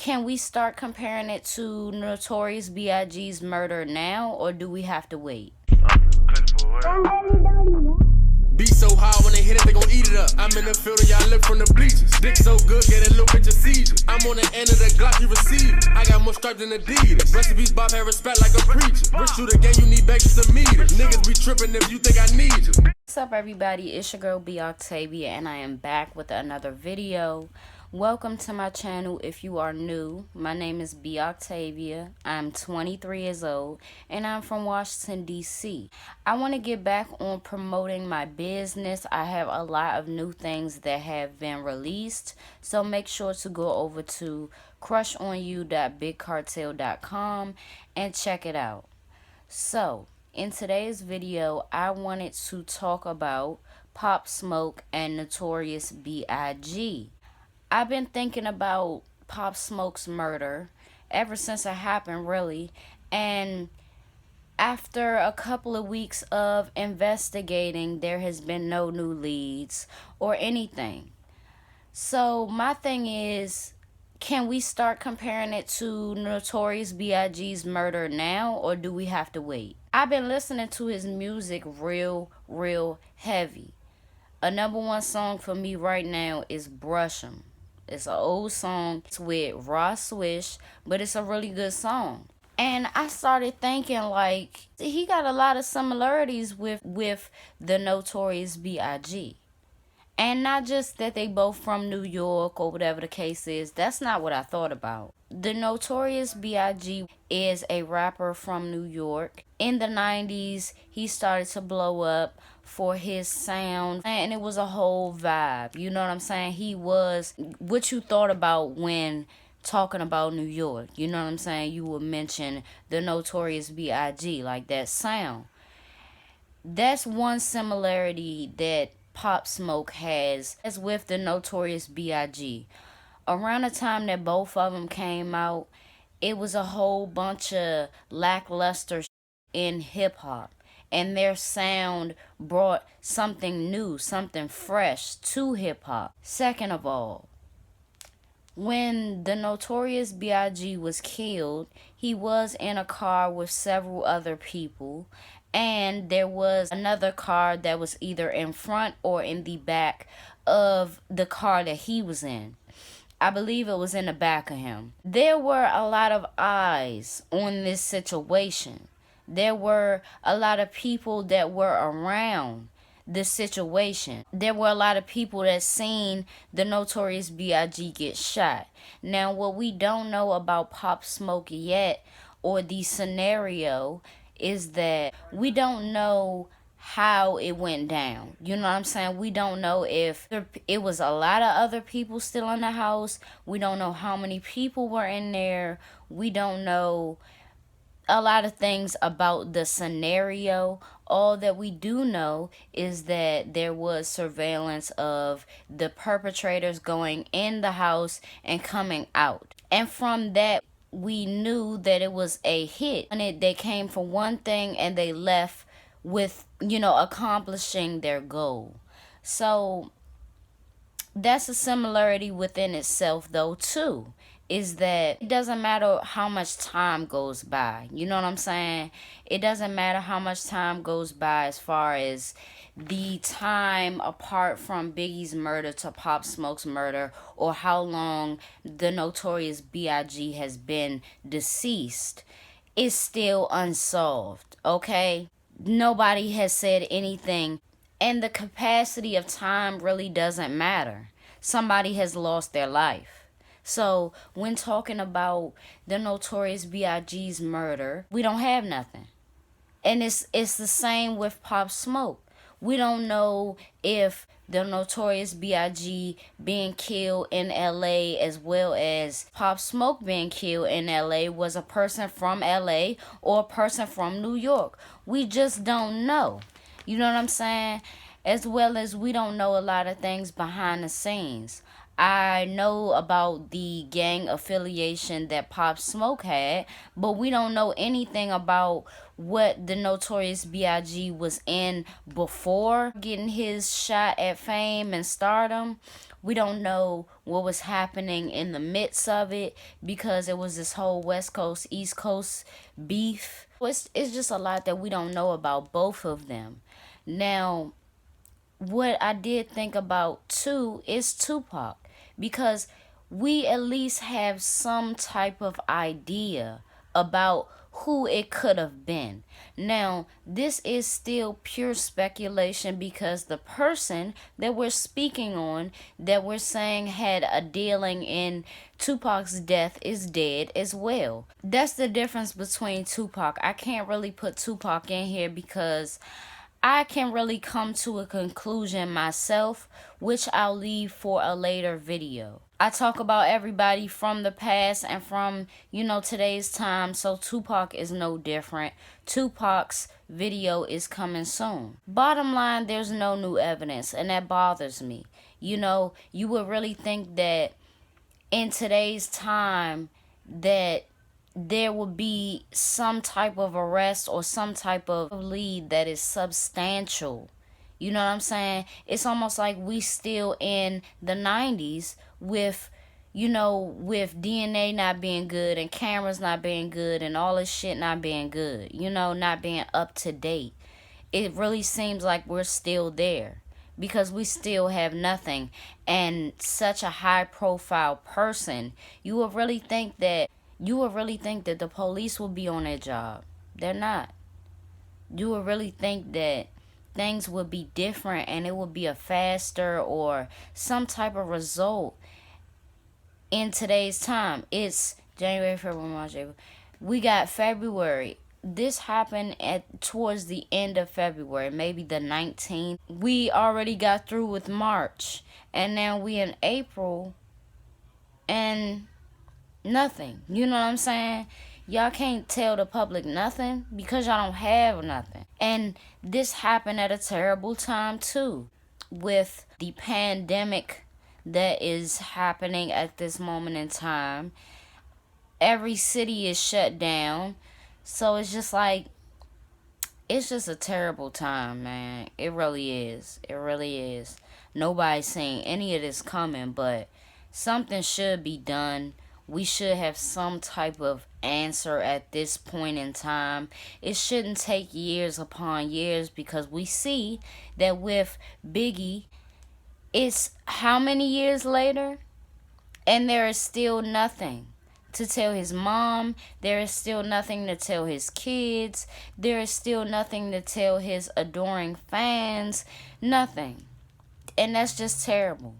Can we start comparing it to Notorious B.I.G.'s murder now, or do we have to wait? Be so high when they hit it, they gon' eat it up. I'm in the field and y'all look from the bleachers. Dick so good, get a little bitch of seizure. I'm on the end of the Glock, you receive it. I got more stripes than Adidas. Recipes, Bob had respect like a preacher. Rich you the game, you need bags to meet it. Niggas be tripping if you think I need you. What's up, everybody? It's your girl Boctavia, and I am back with another video. Welcome to my channel. If you are new, my name is Boctavia. I'm 23 years old and I'm from Washington, D.C. I want to get back on promoting my business. I have a lot of new things that have been released, so make sure to go over to crushonyou.bigcartel.com and check it out. So in today's video, I wanted to talk about Pop Smoke and Notorious B.I.G. I've been thinking about Pop Smoke's murder ever since it happened, really. And after a couple of weeks of investigating, there has been no new leads or anything. So my thing is, can we start comparing it to Notorious B.I.G.'s murder now, or do we have to wait? I've been listening to his music real heavy. A #1 song for me right now is Brush 'Em. It's an old song. It's with Ross Swish, but it's a really good song. And I started thinking, like, he got a lot of similarities with the Notorious B.I.G. And not just that they both from New York or whatever the case is. That's not what I thought about. The Notorious B.I.G. is a rapper from New York. In the 90s, he started to blow up for his sound, and it was a whole vibe. You know what I'm saying? He was what you thought about when talking about New York. You know what I'm saying? You would mention the Notorious B.I.G., like that sound. That's one similarity that Pop Smoke has as with the Notorious B.I.G. Around the time that both of them came out, it was a whole bunch of lackluster in hip-hop. And their sound brought something new, something fresh to hip-hop. Second of all, when the Notorious B.I.G. was killed, he was in a car with several other people. And there was another car that was either in front or in the back of the car that he was in. I believe it was in the back of him. There were a lot of eyes on this situation. There were a lot of people that were around the situation. There were a lot of people that seen the Notorious B.I.G. get shot. Now, what we don't know about Pop Smoke yet, or the scenario, is that we don't know how it went down. You know what I'm saying? We don't know if it was a lot of other people still in the house. We don't know how many people were in there. We don't know a lot of things about the scenario. All that we do know is that there was surveillance of the perpetrators going in the house and coming out. And from that, we knew that it was a hit. And they came for one thing and they left with, accomplishing their goal. So that's a similarity within itself, though, too. Is that it doesn't matter how much time goes by. You know what I'm saying? It doesn't matter how much time goes by as far as the time apart from Biggie's murder to Pop Smoke's murder, or how long the Notorious B.I.G. has been deceased. It's still unsolved, okay? Nobody has said anything, and the capacity of time really doesn't matter. Somebody has lost their life. So when talking about the Notorious B.I.G.'s murder, we don't have nothing. And it's the same with Pop Smoke. We don't know if the Notorious B.I.G. being killed in L.A. as well as Pop Smoke being killed in L.A. was a person from L.A. or a person from New York. We just don't know. You know what I'm saying? As well as we don't know a lot of things behind the scenes. I know about the gang affiliation that Pop Smoke had, but we don't know anything about what the Notorious B.I.G. was in before getting his shot at fame and stardom. We don't know what was happening in the midst of it, because it was this whole West Coast, East Coast beef. It's just a lot that we don't know about both of them. Now, what I did think about too is Tupac, because we at least have some type of idea about who it could have been. Now, this is still pure speculation, because the person that we're speaking on, that we're saying had a dealing in Tupac's death, is dead as well. That's the difference between Tupac. I can't really put Tupac in here because I can really come to a conclusion myself, which I'll leave for a later video. I talk about everybody from the past and from, today's time, so Tupac is no different. Tupac's video is coming soon. Bottom line, there's no new evidence, and that bothers me. You would really think that in today's time that there will be some type of arrest or some type of lead that is substantial. You know what I'm saying? It's almost like we still in the 90s with, with DNA not being good and cameras not being good and all this shit not being good, not being up to date. It really seems like we're still there, because we still have nothing. And such a high profile person, you would really think that the police will be on their job. They're not. You would really think that things would be different and it would be a faster or some type of result in today's time. It's January, February, March, April. We got February. This happened towards the end of February, maybe the 19th. We already got through with March, and now we in April, and nothing. You know what I'm saying? Y'all can't tell the public nothing because y'all don't have nothing. And this happened at a terrible time too, with the pandemic that is happening at this moment in time. Every city is shut down. So it's just like, it's just a terrible time, man. It really is. It really is. Nobody's saying any of this coming, but something should be done. We should have some type of answer at this point in time. It shouldn't take years upon years, because we see that with Biggie, it's how many years later? And there is still nothing to tell his mom. There is still nothing to tell his kids. There is still nothing to tell his adoring fans. Nothing. And that's just terrible.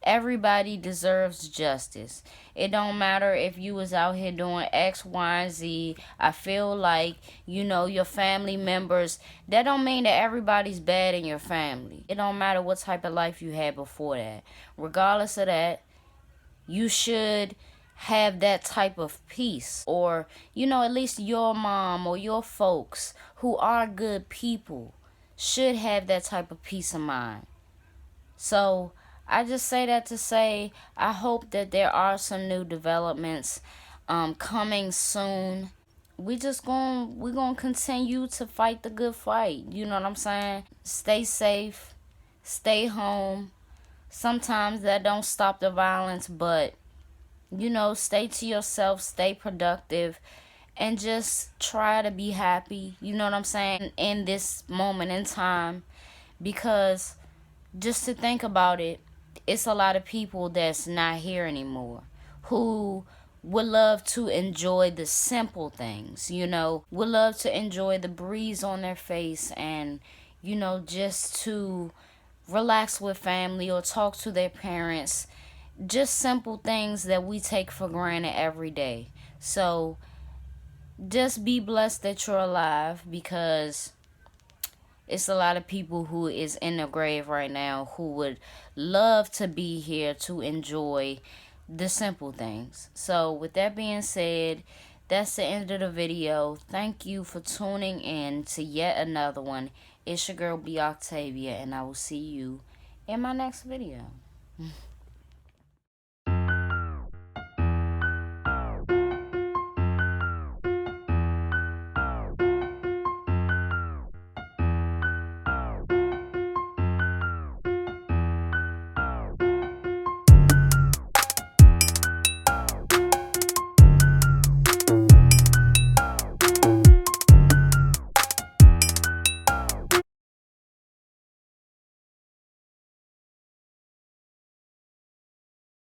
Everybody deserves justice. It don't matter if you was out here doing X, Y, and Z. I feel like, your family members, that don't mean that everybody's bad in your family. It don't matter what type of life you had before that. Regardless of that, you should have that type of peace. Or, at least your mom or your folks who are good people should have that type of peace of mind. So I just say that to say, I hope that there are some new developments coming soon. We're gonna continue to fight the good fight. You know what I'm saying? Stay safe, stay home. Sometimes that don't stop the violence, but stay to yourself, stay productive, and just try to be happy. You know what I'm saying? In this moment in time, because just to think about it, it's a lot of people that's not here anymore who would love to enjoy the simple things, would love to enjoy the breeze on their face and, just to relax with family or talk to their parents. Just simple things that we take for granted every day. So just be blessed that you're alive, because it's a lot of people who is in the grave right now who would love to be here to enjoy the simple things. So with that being said, that's the end of the video. Thank you for tuning in to yet another one. It's your girl, Biggie, and I will see you in my next video.